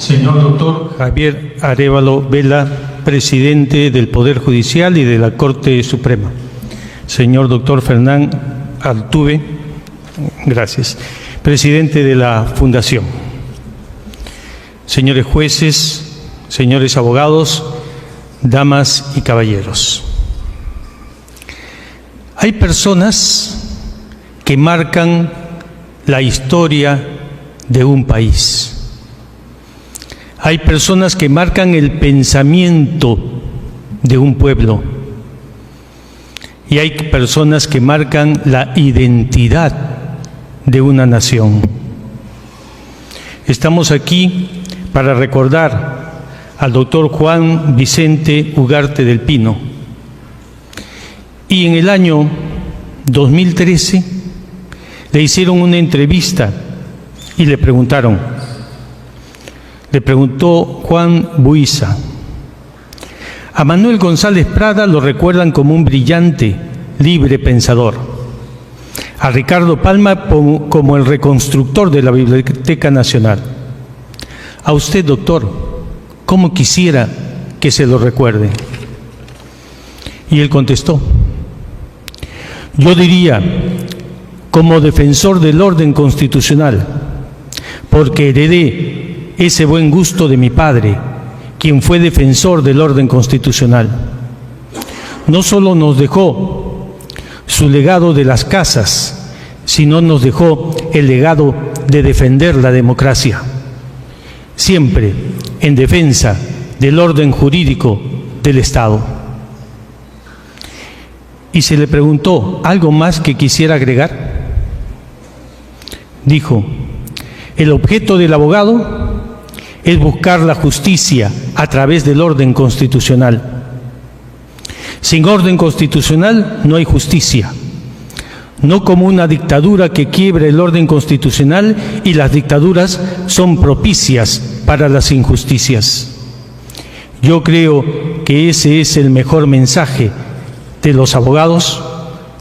Señor doctor Javier Arévalo Vela, presidente del Poder Judicial y de la Corte Suprema. Señor doctor Fernán Altuve, gracias, presidente de la Fundación. Señores jueces, señores abogados, damas y caballeros. Hay personas que marcan la historia de un país. Hay personas que marcan el pensamiento de un pueblo. Y hay personas que marcan la identidad de una nación. Estamos aquí para recordar al doctor Juan Vicente Ugarte del Pino. Y en el año 2013 le hicieron una entrevista y le preguntó Juan Buiza. A Manuel González Prada lo recuerdan como un brillante, libre pensador. A Ricardo Palma como el reconstructor de la Biblioteca Nacional. A usted, doctor, ¿cómo quisiera que se lo recuerde? Y él contestó: yo diría, como defensor del orden constitucional, porque heredé ese buen gusto de mi padre, quien fue defensor del orden constitucional. No solo nos dejó su legado de las casas, sino nos dejó el legado de defender la democracia, siempre en defensa del orden jurídico del Estado. Y se le preguntó, ¿algo más que quisiera agregar? Dijo: el objeto del abogado es buscar la justicia a través del orden constitucional. Sin orden constitucional no hay justicia, no como una dictadura que quiebra el orden constitucional, y las dictaduras son propicias para las injusticias. Yo creo que ese es el mejor mensaje de los abogados,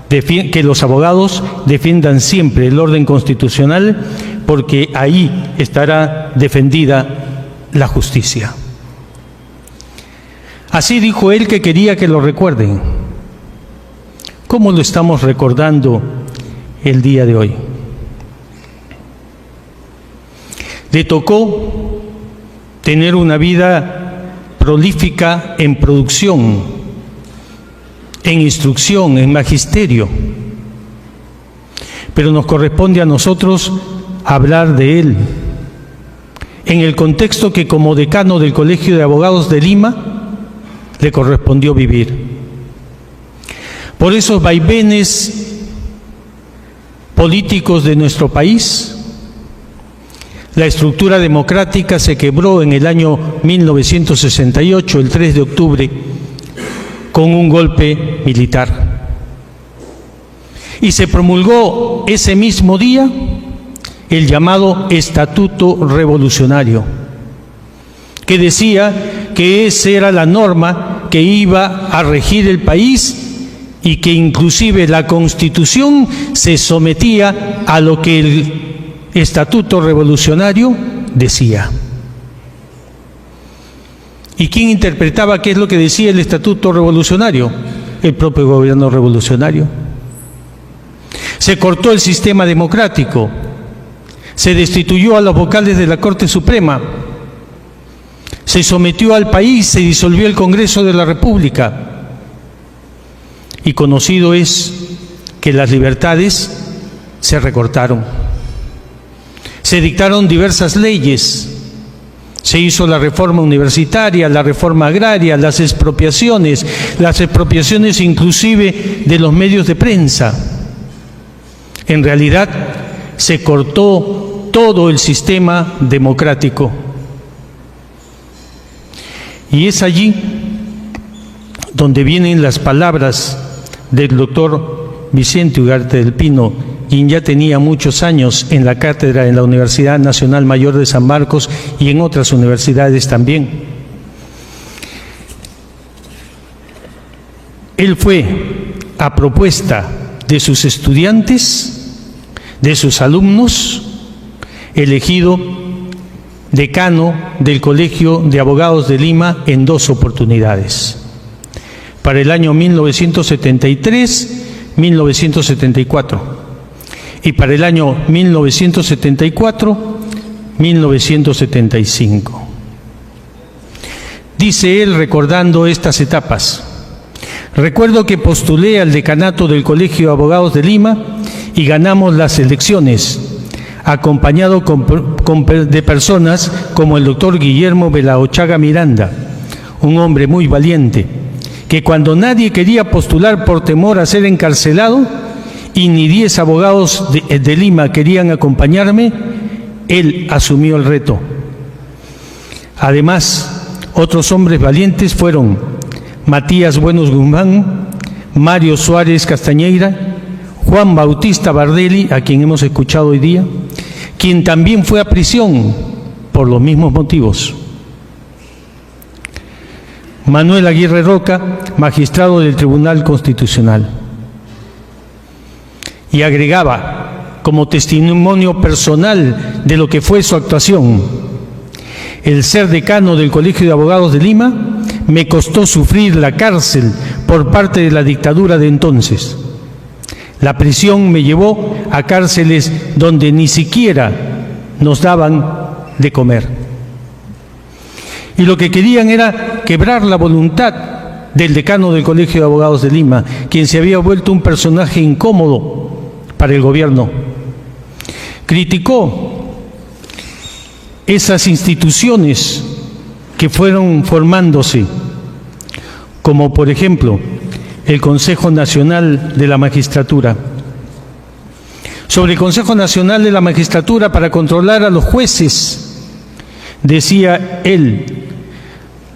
que los abogados defiendan siempre el orden constitucional, porque ahí estará defendida la justicia. Así dijo él que quería que lo recuerden. ¿Cómo lo estamos recordando el día de hoy? Le tocó tener una vida prolífica en producción, en instrucción, en magisterio. Pero nos corresponde a nosotros hablar de él en el contexto que como decano del Colegio de Abogados de Lima le correspondió vivir. Por esos vaivenes políticos de nuestro país, la estructura democrática se quebró en el año 1968, el 3 de octubre, con un golpe militar. Y se promulgó ese mismo día el llamado Estatuto Revolucionario, que decía que esa era la norma que iba a regir el país y que inclusive la Constitución se sometía a lo que el Estatuto Revolucionario decía. ¿Y quién interpretaba qué es lo que decía el Estatuto Revolucionario? El propio gobierno revolucionario. Se cortó el sistema democrático. Se destituyó a los vocales de la Corte Suprema, se sometió al país, se disolvió el Congreso de la República, y conocido es que las libertades se recortaron. Se dictaron diversas leyes, se hizo la reforma universitaria, la reforma agraria, las expropiaciones inclusive de los medios de prensa. En realidad, se cortó todo el sistema democrático. Y es allí donde vienen las palabras del doctor Vicente Ugarte del Pino, quien ya tenía muchos años en la cátedra en la Universidad Nacional Mayor de San Marcos y en otras universidades también. Él fue, a propuesta de sus estudiantes, de sus alumnos, elegido decano del Colegio de Abogados de Lima en 2 oportunidades, para el año 1973-1974 y para el año 1974-1975. Dice él recordando estas etapas: recuerdo que postulé al decanato del Colegio de Abogados de Lima y ganamos las elecciones, acompañado de personas como el doctor Guillermo Belaochaga Miranda, un hombre muy valiente, que cuando nadie quería postular por temor a ser encarcelado y ni 10 abogados de Lima querían acompañarme, él asumió el reto. Además, otros hombres valientes fueron Matías Buenos Guzmán, Mario Suárez Castañeira, Juan Bautista Bardelli, a quien hemos escuchado hoy día, quien también fue a prisión por los mismos motivos. Manuel Aguirre Roca, magistrado del Tribunal Constitucional. Y agregaba, como testimonio personal de lo que fue su actuación: el ser decano del Colegio de Abogados de Lima me costó sufrir la cárcel por parte de la dictadura de entonces. La prisión me llevó a cárceles donde ni siquiera nos daban de comer. Y lo que querían era quebrar la voluntad del decano del Colegio de Abogados de Lima, quien se había vuelto un personaje incómodo para el gobierno. Criticó esas instituciones que fueron formándose, como por ejemplo el Consejo Nacional de la Magistratura. Sobre el Consejo Nacional de la Magistratura para controlar a los jueces, decía él: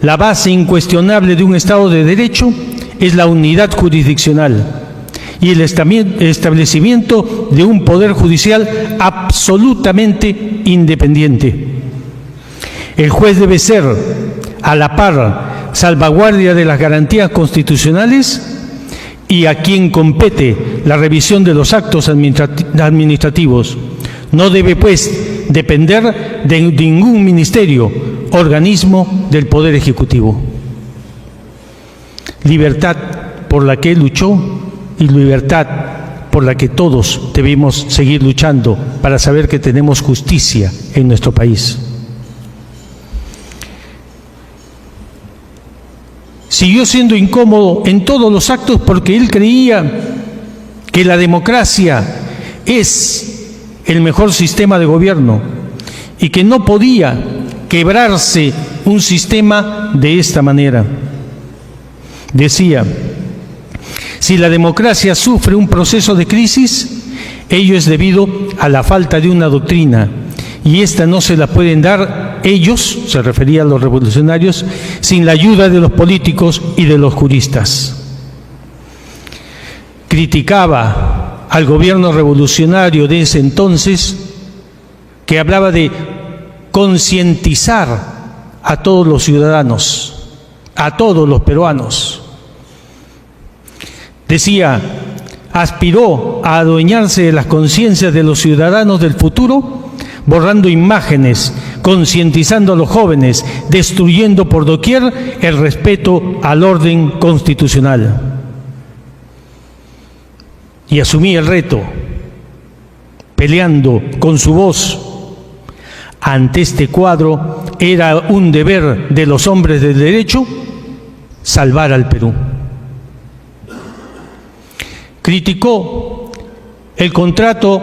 la base incuestionable de un Estado de Derecho es la unidad jurisdiccional y el establecimiento de un poder judicial absolutamente independiente. El juez debe ser, a la par, salvaguardia de las garantías constitucionales y a quien compete la revisión de los actos administrativos. No debe, pues, depender de ningún ministerio, organismo del Poder Ejecutivo. Libertad por la que él luchó y libertad por la que todos debemos seguir luchando para saber que tenemos justicia en nuestro país. Siguió siendo incómodo en todos los actos porque él creía que la democracia es el mejor sistema de gobierno y que no podía quebrarse un sistema de esta manera. Decía: si la democracia sufre un proceso de crisis, ello es debido a la falta de una doctrina, y esta no se la pueden dar ellos, se refería a los revolucionarios, sin la ayuda de los políticos y de los juristas. Criticaba al gobierno revolucionario de ese entonces, que hablaba de concientizar a todos los ciudadanos, a todos los peruanos. Decía: aspiró a adueñarse de las conciencias de los ciudadanos del futuro, borrando imágenes, concientizando a los jóvenes, destruyendo por doquier el respeto al orden constitucional. Y asumí el reto, peleando con su voz. Ante este cuadro era un deber de los hombres del derecho salvar al Perú. Criticó el contrato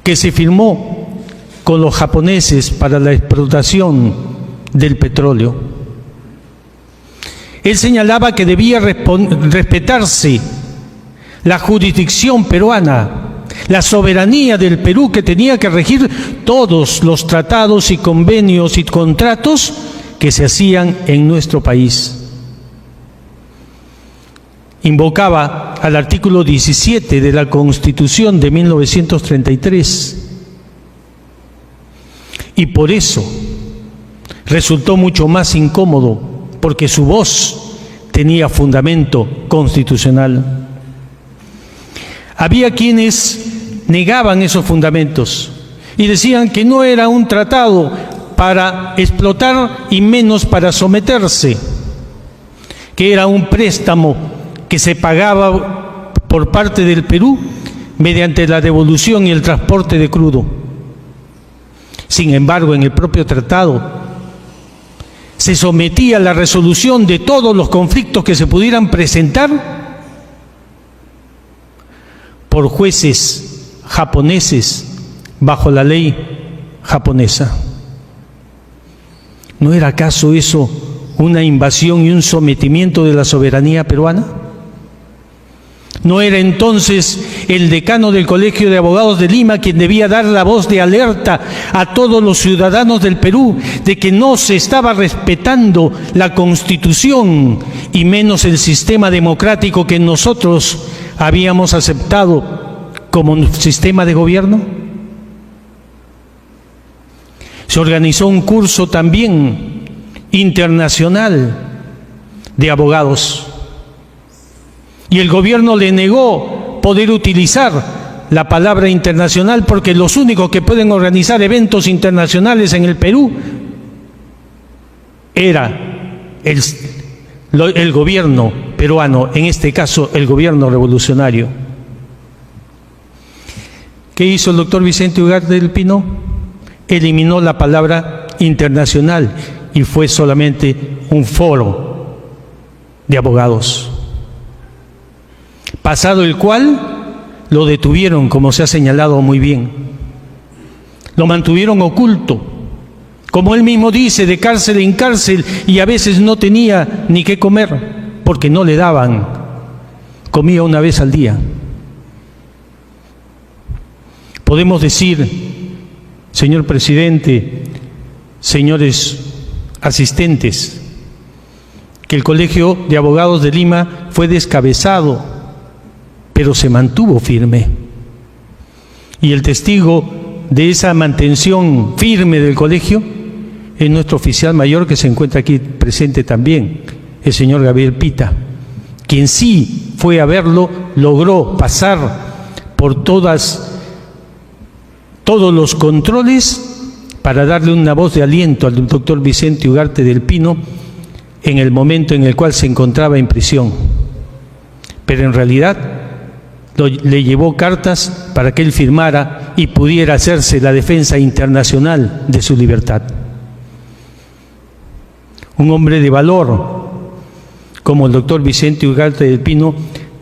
que se firmó con los japoneses para la explotación del petróleo. Él señalaba que debía respetarse la jurisdicción peruana, la soberanía del Perú, que tenía que regir todos los tratados y convenios y contratos que se hacían en nuestro país. Invocaba al artículo 17 de la Constitución de 1933 y por eso resultó mucho más incómodo, porque su voz tenía fundamento constitucional. Había quienes negaban esos fundamentos y decían que no era un tratado para explotar y menos para someterse, que era un préstamo que se pagaba por parte del Perú mediante la devolución y el transporte de crudo. Sin embargo, en el propio tratado se sometía a la resolución de todos los conflictos que se pudieran presentar por jueces japoneses bajo la ley japonesa. ¿No era acaso eso una invasión y un sometimiento de la soberanía peruana? ¿No era entonces el decano del Colegio de Abogados de Lima quien debía dar la voz de alerta a todos los ciudadanos del Perú de que no se estaba respetando la Constitución y menos el sistema democrático que nosotros habíamos aceptado como sistema de gobierno? Se organizó un curso también internacional de abogados y el gobierno le negó poder utilizar la palabra internacional porque los únicos que pueden organizar eventos internacionales en el Perú era el gobierno peruano, en este caso el gobierno revolucionario. ¿Qué hizo el doctor Vicente Ugarte del Pino? Eliminó la palabra internacional y fue solamente un foro de abogados, pasado el cual lo detuvieron, como se ha señalado muy bien. Lo mantuvieron oculto, como él mismo dice, de cárcel en cárcel, y a veces no tenía ni qué comer, porque no le daban, comía una vez al día. Podemos decir, señor presidente, señores asistentes, que el Colegio de Abogados de Lima fue descabezado, pero se mantuvo firme. Y el testigo de esa mantención firme del colegio es nuestro oficial mayor que se encuentra aquí presente también, el señor Gabriel Pita, quien sí fue a verlo, logró pasar por todos los controles para darle una voz de aliento al doctor Vicente Ugarte del Pino en el momento en el cual se encontraba en prisión. Pero en realidad le llevó cartas para que él firmara y pudiera hacerse la defensa internacional de su libertad. Un hombre de valor como el doctor Vicente Ugarte del Pino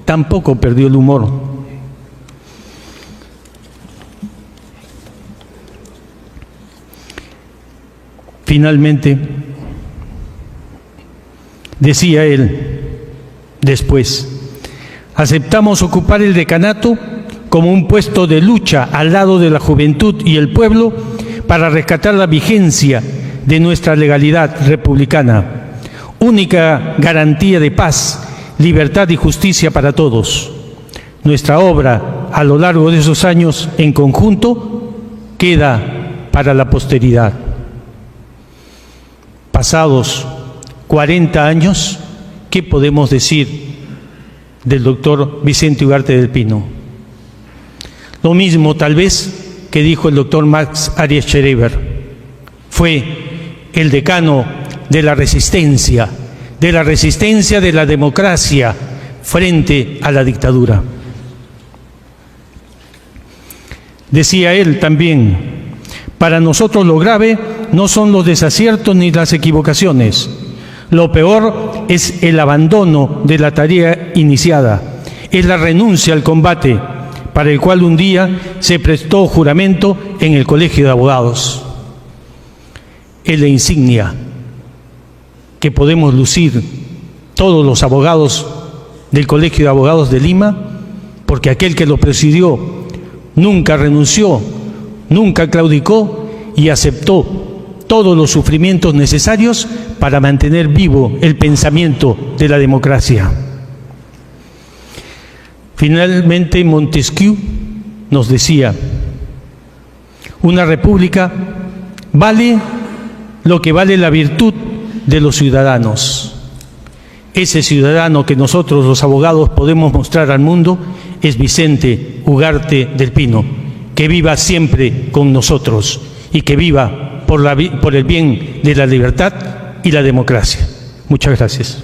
tampoco perdió el humor. Finalmente, decía él después: aceptamos ocupar el decanato como un puesto de lucha al lado de la juventud y el pueblo para rescatar la vigencia de nuestra legalidad republicana, única garantía de paz, libertad y justicia para todos. Nuestra obra a lo largo de esos años en conjunto queda para la posteridad. Pasados 40 años, ¿qué podemos decir del doctor Vicente Ugarte del Pino? Lo mismo tal vez que dijo el doctor Max Arias Schereber. Fue el decano de la resistencia de la democracia frente a la dictadura. Decía él también: para nosotros lo grave no son los desaciertos ni las equivocaciones. Lo peor es el abandono de la tarea iniciada, es la renuncia al combate para el cual un día se prestó juramento en el Colegio de Abogados. Es la insignia que podemos lucir todos los abogados del Colegio de Abogados de Lima, porque aquel que lo presidió nunca renunció, nunca claudicó y aceptó todos los sufrimientos necesarios para mantener vivo el pensamiento de la democracia. Finalmente, Montesquieu nos decía: una república vale lo que vale la virtud de los ciudadanos. Ese ciudadano que nosotros los abogados podemos mostrar al mundo es Vicente Ugarte del Pino, que viva siempre con nosotros y que viva por el bien de la libertad y la democracia. Muchas gracias.